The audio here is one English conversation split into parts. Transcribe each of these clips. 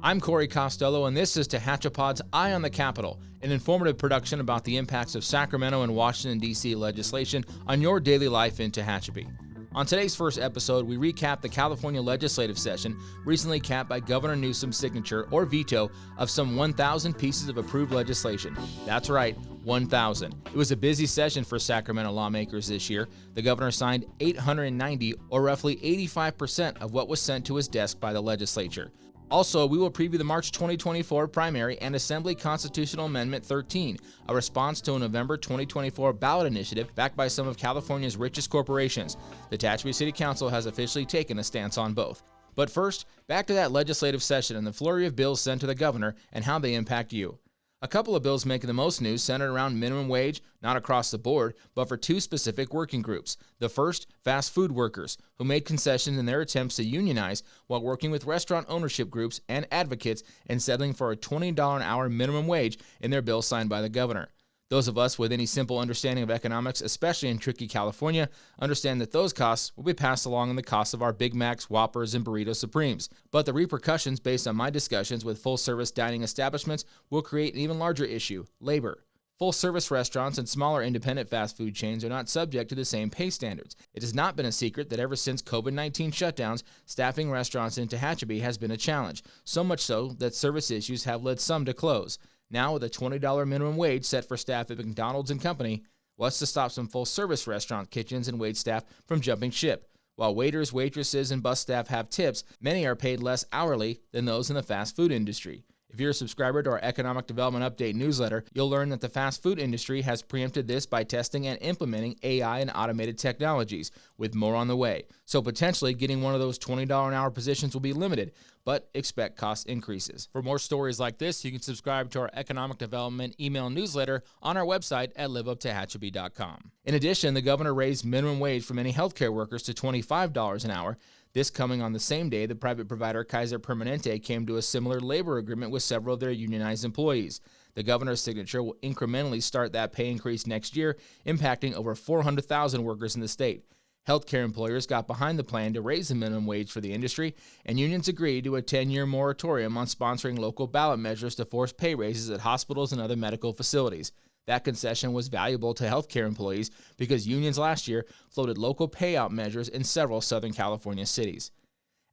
I'm Corey Costello, and this is Tehachapod's Eye on the Capitol, an informative production about the impacts of Sacramento and Washington, D.C. legislation on your daily life in Tehachapi. On today's first episode, we recap the California legislative session recently capped by Governor Newsom's signature or veto of some 1,000 pieces of approved legislation. That's right, 1,000. It was a busy session for Sacramento lawmakers this year. The governor signed 890, or roughly 85% of what was sent to his desk by the legislature. Also, we will preview the March 2024 primary and Assembly Constitutional Amendment 13, a response to a November 2024 ballot initiative backed by some of California's richest corporations. The Tehachapi City Council has officially taken a stance on both. But first, back to that legislative session and the flurry of bills sent to the governor and how they impact you. A couple of bills making the most news centered around minimum wage, not across the board, but for two specific working groups. The first, fast food workers, who made concessions in their attempts to unionize while working with restaurant ownership groups and advocates and settling for a $20 an hour minimum wage in their bill signed by the governor. Those of us with any simple understanding of economics, especially in tricky California, understand that those costs will be passed along in the cost of our Big Macs, Whoppers, and Burrito Supremes. But the repercussions based on my discussions with full-service dining establishments will create an even larger issue: labor. Full-service restaurants and smaller independent fast food chains are not subject to the same pay standards. It has not been a secret that ever since COVID-19 shutdowns, staffing restaurants in Tehachapi has been a challenge, so much so that service issues have led some to close. Now, with a $20 minimum wage set for staff at McDonald's and Company, what's to stop some full-service restaurant kitchens and wait staff from jumping ship? While waiters, waitresses, and bus staff have tips, many are paid less hourly than those in the fast food industry. If you're a subscriber to our Economic Development Update newsletter, you'll learn that the fast food industry has preempted this by testing and implementing AI and automated technologies, with more on the way. So potentially getting one of those $20 an hour positions will be limited, but expect cost increases. For more stories like this, you can subscribe to our Economic Development email newsletter on our website at liveuptehachapi.com. In addition, the governor raised minimum wage for many healthcare workers to $25 an hour. This coming on the same day the private provider Kaiser Permanente came to a similar labor agreement with several of their unionized employees. The governor's signature will incrementally start that pay increase next year, impacting over 400,000 workers in the state. Healthcare employers got behind the plan to raise the minimum wage for the industry, and unions agreed to a 10-year moratorium on sponsoring local ballot measures to force pay raises at hospitals and other medical facilities. That concession was valuable to healthcare employees because unions last year floated local payout measures in several Southern California cities.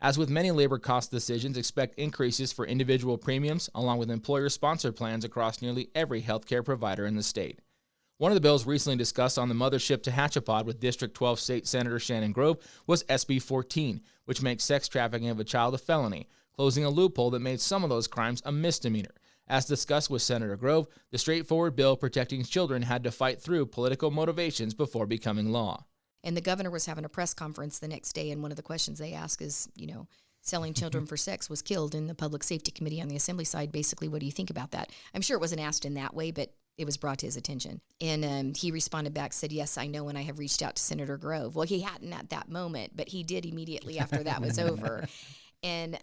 As with many labor cost decisions, expect increases for individual premiums along with employer-sponsored plans across nearly every healthcare provider in the state. One of the bills recently discussed on the mothership Tehachapod with District 12 State Senator Shannon Grove was SB 14, which makes sex trafficking of a child a felony, closing a loophole that made some of those crimes a misdemeanor. As discussed with Senator Grove, the straightforward bill protecting children had to fight through political motivations before becoming law. And the governor was having a press conference the next day, and one of the questions they asked is, selling children for sex was killed in the Public Safety Committee on the Assembly side. Basically, what do you think about that? I'm sure it wasn't asked in that way, but it was brought to his attention. And he responded back, said, "Yes, I know, and I have reached out to Senator Grove." Well, he hadn't at that moment, but he did immediately after that was over. And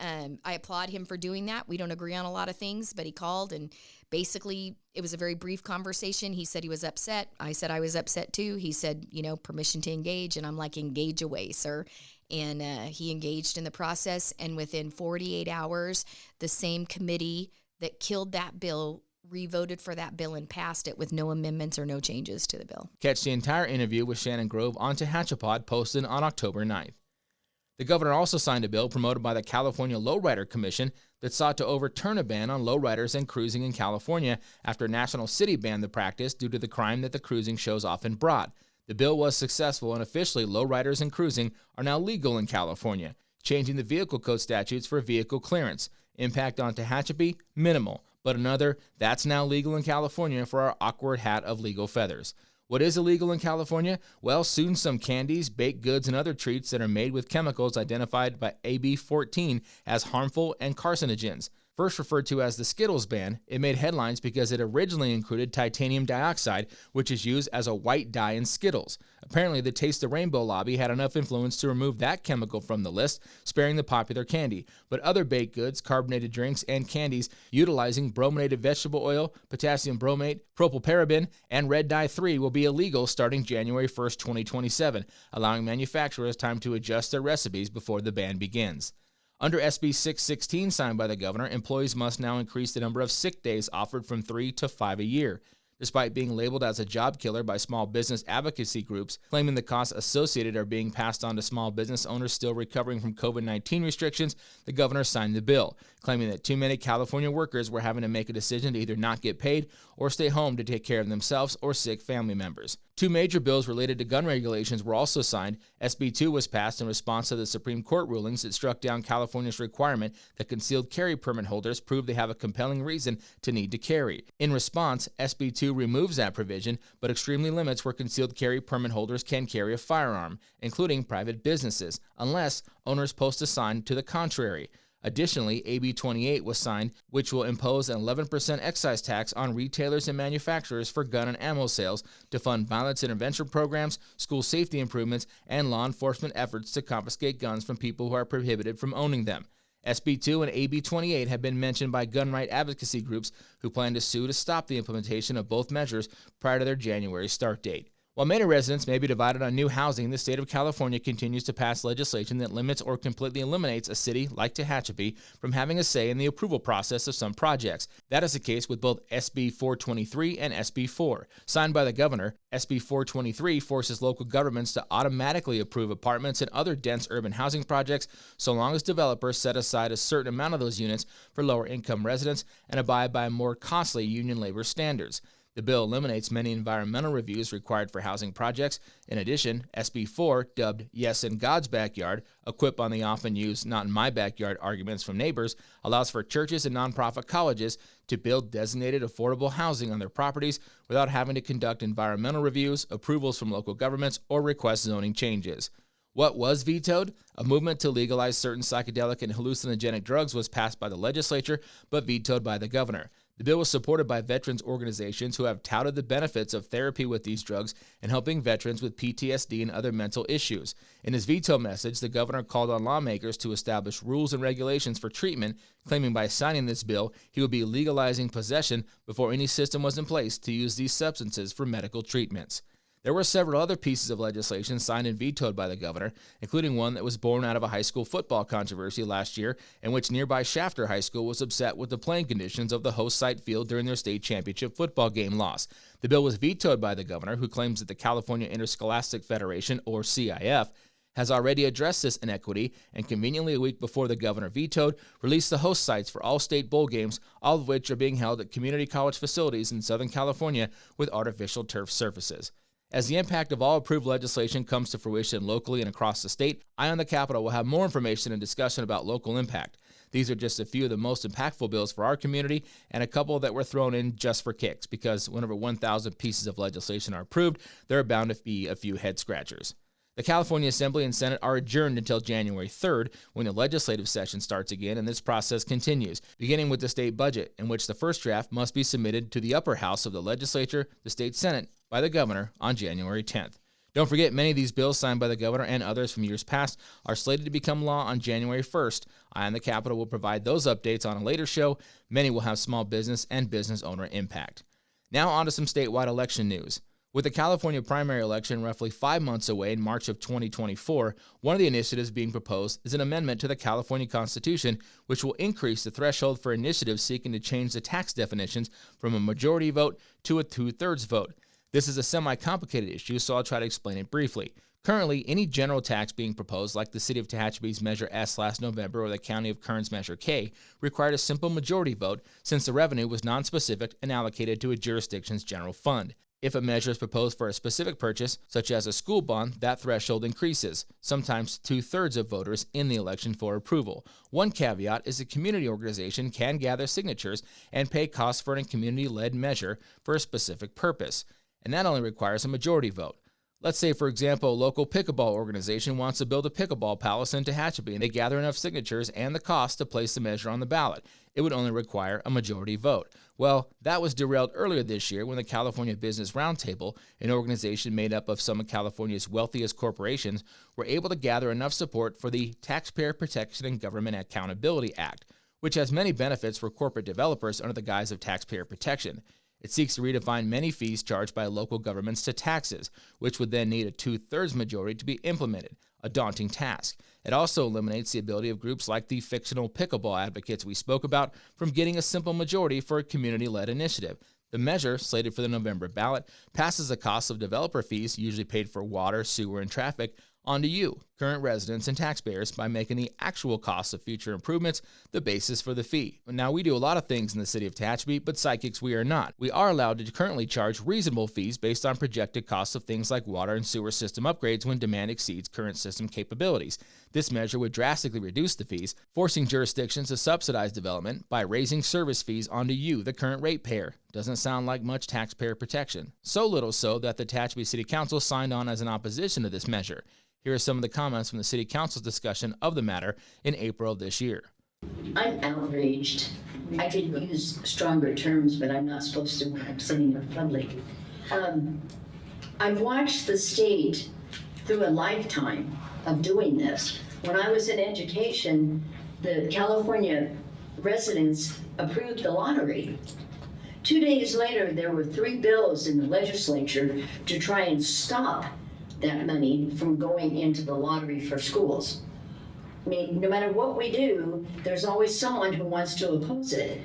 I applaud him for doing that. We don't agree on a lot of things, but he called, and basically it was a very brief conversation. He said he was upset. I said I was upset too. He said, permission to engage, and I'm like, engage away, sir. And he engaged in the process, and within 48 hours, the same committee that killed that bill re-voted for that bill and passed it with no amendments or no changes to the bill. Catch the entire interview with Shannon Grove on Tehachapod, posted on October 9th. The governor also signed a bill promoted by the California Lowrider Commission that sought to overturn a ban on lowriders and cruising in California after a national city banned the practice due to the crime that the cruising shows often brought. The bill was successful, and officially lowriders and cruising are now legal in California, changing the vehicle code statutes for vehicle clearance. Impact on Tehachapi? Minimal, but another, that's now legal in California for our awkward hat of legal feathers. What is illegal in California? Well, soon some candies, baked goods, and other treats that are made with chemicals identified by AB 14 as harmful and carcinogens. First referred to as the Skittles ban, it made headlines because it originally included titanium dioxide, which is used as a white dye in Skittles. Apparently, the Taste the Rainbow lobby had enough influence to remove that chemical from the list, sparing the popular candy. But other baked goods, carbonated drinks, and candies utilizing brominated vegetable oil, potassium bromate, propylparaben, and red dye 3 will be illegal starting January 1st, 2027, allowing manufacturers time to adjust their recipes before the ban begins. Under SB 616 signed by the governor, employees must now increase the number of sick days offered from 3 to 5 a year. Despite being labeled as a job killer by small business advocacy groups, claiming the costs associated are being passed on to small business owners still recovering from COVID-19 restrictions, the governor signed the bill, claiming that too many California workers were having to make a decision to either not get paid or stay home to take care of themselves or sick family members. Two major bills related to gun regulations were also signed. SB 2 was passed in response to the Supreme Court rulings that struck down California's requirement that concealed carry permit holders prove they have a compelling reason to need to carry. In response, SB 2 removes that provision, but extremely limits where concealed carry permit holders can carry a firearm, including private businesses, unless owners post a sign to the contrary. Additionally, AB 28 was signed, which will impose an 11% excise tax on retailers and manufacturers for gun and ammo sales to fund violence intervention programs, school safety improvements, and law enforcement efforts to confiscate guns from people who are prohibited from owning them. SB 2 and AB 28 have been mentioned by gun right advocacy groups who plan to sue to stop the implementation of both measures prior to their January start date. While many residents may be divided on new housing, the state of California continues to pass legislation that limits or completely eliminates a city like Tehachapi from having a say in the approval process of some projects. That is the case with both SB 423 and SB 4. Signed by the governor, SB 423 forces local governments to automatically approve apartments and other dense urban housing projects so long as developers set aside a certain amount of those units for lower-income residents and abide by more costly union labor standards. The bill eliminates many environmental reviews required for housing projects. In addition, SB 4, dubbed Yes in God's Backyard, a quip on the often used not in my backyard arguments from neighbors, allows for churches and nonprofit colleges to build designated affordable housing on their properties without having to conduct environmental reviews, approvals from local governments, or request zoning changes. What was vetoed? A movement to legalize certain psychedelic and hallucinogenic drugs was passed by the legislature, but vetoed by the governor. The bill was supported by veterans organizations who have touted the benefits of therapy with these drugs and helping veterans with PTSD and other mental issues. In his veto message, the governor called on lawmakers to establish rules and regulations for treatment, claiming by signing this bill, he would be legalizing possession before any system was in place to use these substances for medical treatments. There were several other pieces of legislation signed and vetoed by the governor, including one that was born out of a high school football controversy last year in which nearby Shafter High School was upset with the playing conditions of the host site field during their state championship football game loss. The bill was vetoed by the governor, who claims that the California Interscholastic Federation, or CIF, has already addressed this inequity and conveniently a week before the governor vetoed, released the host sites for all state bowl games, all of which are being held at community college facilities in Southern California with artificial turf surfaces. As the impact of all approved legislation comes to fruition locally and across the state, Eye on the Capitol will have more information and discussion about local impact. These are just a few of the most impactful bills for our community and a couple that were thrown in just for kicks, because whenever 1,000 pieces of legislation are approved, there are bound to be a few head scratchers. The California Assembly and Senate are adjourned until January 3rd, when the legislative session starts again, and this process continues, beginning with the state budget, in which the first draft must be submitted to the upper house of the legislature, the state Senate, by the governor on January 10th. Don't forget, many of these bills signed by the governor and others from years past are slated to become law on January 1st. Eye on the Capitol will provide those updates on a later show. Many will have small business and business owner impact. Now on to some statewide election news. With the California primary election roughly 5 months away in March of 2024, one of the initiatives being proposed is an amendment to the California Constitution, which will increase the threshold for initiatives seeking to change the tax definitions from a majority vote to a two-thirds vote. This is a semi-complicated issue, so I'll try to explain it briefly. Currently, any general tax being proposed, like the City of Tehachapi's Measure S last November or the County of Kern's Measure K, required a simple majority vote since the revenue was nonspecific and allocated to a jurisdiction's general fund. If a measure is proposed for a specific purchase, such as a school bond, that threshold increases, sometimes two-thirds of voters in the election for approval. One caveat is a community organization can gather signatures and pay costs for a community-led measure for a specific purpose, and that only requires a majority vote. Let's say, for example, a local pickleball organization wants to build a pickleball palace in Tehachapi, and they gather enough signatures and the cost to place the measure on the ballot. It would only require a majority vote. Well, that was derailed earlier this year when the California Business Roundtable, an organization made up of some of California's wealthiest corporations, were able to gather enough support for the Taxpayer Protection and Government Accountability Act, which has many benefits for corporate developers under the guise of taxpayer protection. It seeks to redefine many fees charged by local governments to taxes, which would then need a two-thirds majority to be implemented, a daunting task. It also eliminates the ability of groups like the fictional pickleball advocates we spoke about from getting a simple majority for a community-led initiative. The measure, slated for the November ballot, passes the cost of developer fees, usually paid for water, sewer, and traffic, onto you, current residents and taxpayers, by making the actual costs of future improvements the basis for the fee. Now, we do a lot of things in the city of Tehachapi, but psychics we are not. We are allowed to currently charge reasonable fees based on projected costs of things like water and sewer system upgrades when demand exceeds current system capabilities. This measure would drastically reduce the fees, forcing jurisdictions to subsidize development by raising service fees onto you, the current ratepayer. Doesn't sound like much taxpayer protection. So little so that the Tehachapi City Council signed on as an opposition to this measure. Here are some of the comments from the City Council's discussion of the matter in April of this year. I'm outraged. I could use stronger terms, but I'm not supposed to when I'm sitting in public. I've watched the state through a lifetime of doing this. When I was in education, the California residents approved the lottery. 2 days later, there were 3 bills in the legislature to try and stop that money from going into the lottery for schools. I mean, no matter what we do, there's always someone who wants to oppose it.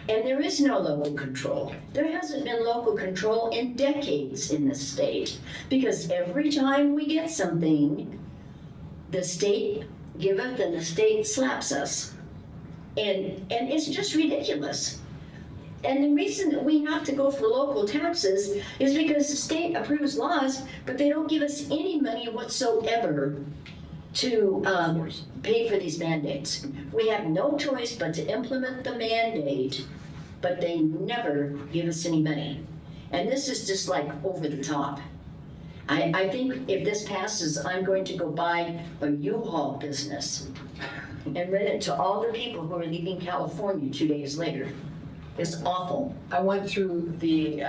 And there is no local control. There hasn't been local control in decades in this state, because every time we get something, the state giveth and the state slaps us. And it's just ridiculous. And the reason that we have to go for local taxes is because the state approves laws, but they don't give us any money whatsoever to pay for these mandates. We have no choice but to implement the mandate, but they never give us any money. And this is just like over the top. I think if this passes, I'm going to go buy a U-Haul business and rent it to all the people who are leaving California 2 days later. It's awful. I went through the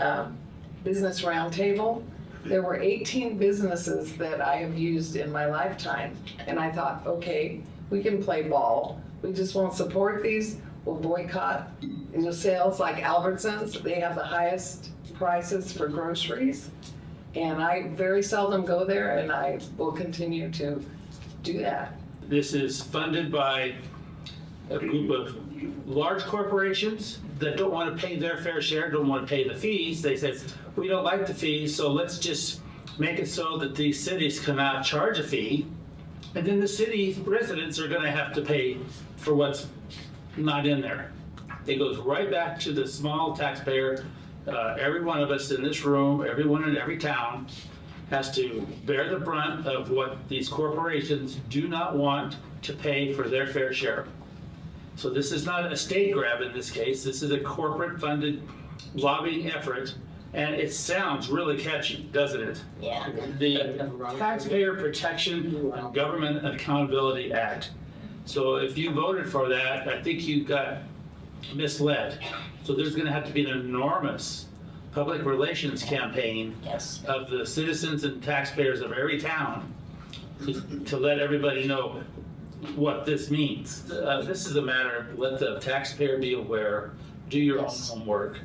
business roundtable. There were 18 businesses that I have used in my lifetime. And I thought, okay, we can play ball. We just won't support these. We'll boycott. Sales like Albertsons, they have the highest prices for groceries. And I very seldom go there, and I will continue to do that. This is funded by a group of large corporations that don't want to pay their fair share, don't want to pay the fees. They said, we don't like the fees, so let's just make it so that these cities cannot charge a fee. And then the city residents are going to have to pay for what's not in there. It goes right back to the small taxpayer. Every one of us in this room, everyone in every town has to bear the brunt of what these corporations do not want to pay for their fair share. So this is not a state grab in this case. This is a corporate-funded lobbying effort, and it sounds really catchy, doesn't it? Yeah. The Taxpayer Protection and Government Accountability Act. So if you voted for that, I think you got misled. So there's going to have to be an enormous public relations campaign Yes. of the citizens and taxpayers of every town to let everybody know what this means. This is a matter of let the taxpayer be aware, do your Yes. own homework,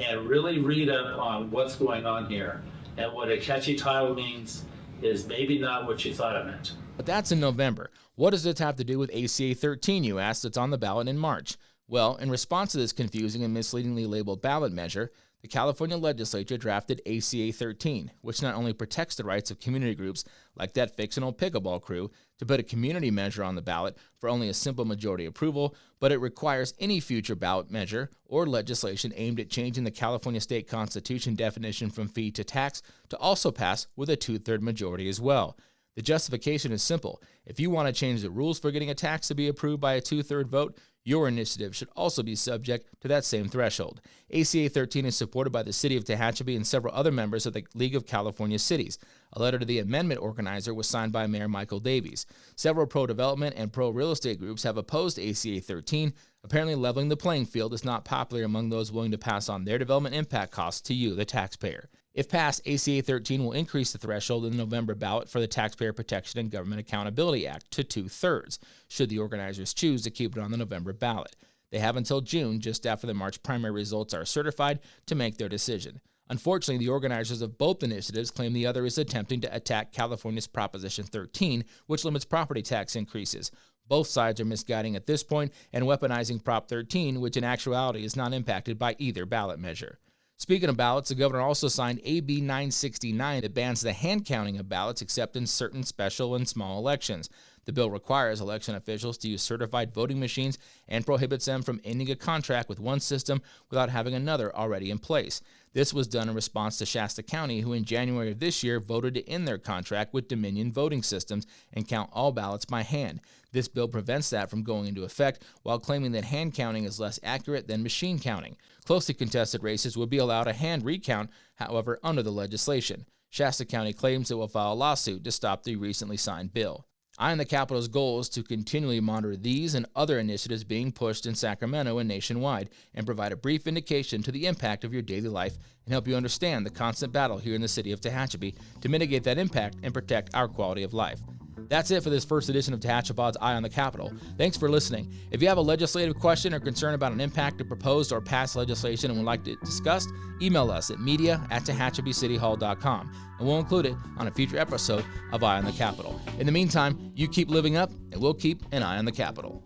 and really read up on what's going on here. And what a catchy title means is maybe not what you thought it meant. But that's in November. What does this have to do with ACA 13, you asked? It's on the ballot in March. Well, in response to this confusing and misleadingly labeled ballot measure, the California legislature drafted ACA 13, which not only protects the rights of community groups like that fictional pickleball crew to put a community measure on the ballot for only a simple majority approval, but it requires any future ballot measure or legislation aimed at changing the California state constitution definition from fee to tax to also pass with a 2/3 majority as well. The justification is simple. If you want to change the rules for getting a tax to be approved by a 2/3 vote, your initiative should also be subject to that same threshold. ACA 13 is supported by the City of Tehachapi and several other members of the League of California Cities. A letter to the amendment organizer was signed by Mayor Michael Davies. Several pro-development and pro-real estate groups have opposed ACA 13. Apparently, leveling the playing field is not popular among those willing to pass on their development impact costs to you, the taxpayer. If passed, ACA 13 will increase the threshold in the November ballot for the Taxpayer Protection and Government Accountability Act to 2/3, should the organizers choose to keep it on the November ballot. They have until June, just after the March primary results are certified, to make their decision. Unfortunately, the organizers of both initiatives claim the other is attempting to attack California's Proposition 13, which limits property tax increases. Both sides are misguiding at this point and weaponizing Prop 13, which in actuality is not impacted by either ballot measure. Speaking of ballots, the governor also signed AB 969 that bans the hand counting of ballots except in certain special and small elections. The bill requires election officials to use certified voting machines and prohibits them from ending a contract with one system without having another already in place. This was done in response to Shasta County, who in January of this year voted to end their contract with Dominion Voting Systems and count all ballots by hand. This bill prevents that from going into effect while claiming that hand counting is less accurate than machine counting. Closely contested races would be allowed a hand recount, however, under the legislation. Shasta County claims it will file a lawsuit to stop the recently signed bill. Eye on the Capitol's goal is to continually monitor these and other initiatives being pushed in Sacramento and nationwide and provide a brief indication to the impact of your daily life and help you understand the constant battle here in the city of Tehachapi to mitigate that impact and protect our quality of life. That's it for this first edition of Tehachapod's Eye on the Capitol. Thanks for listening. If you have a legislative question or concern about an impact of proposed or passed legislation and would like it discussed, email us at media@tehachapicityhall.com, and we'll include it on a future episode of Eye on the Capitol. In the meantime, you keep living up, and we'll keep an eye on the Capitol.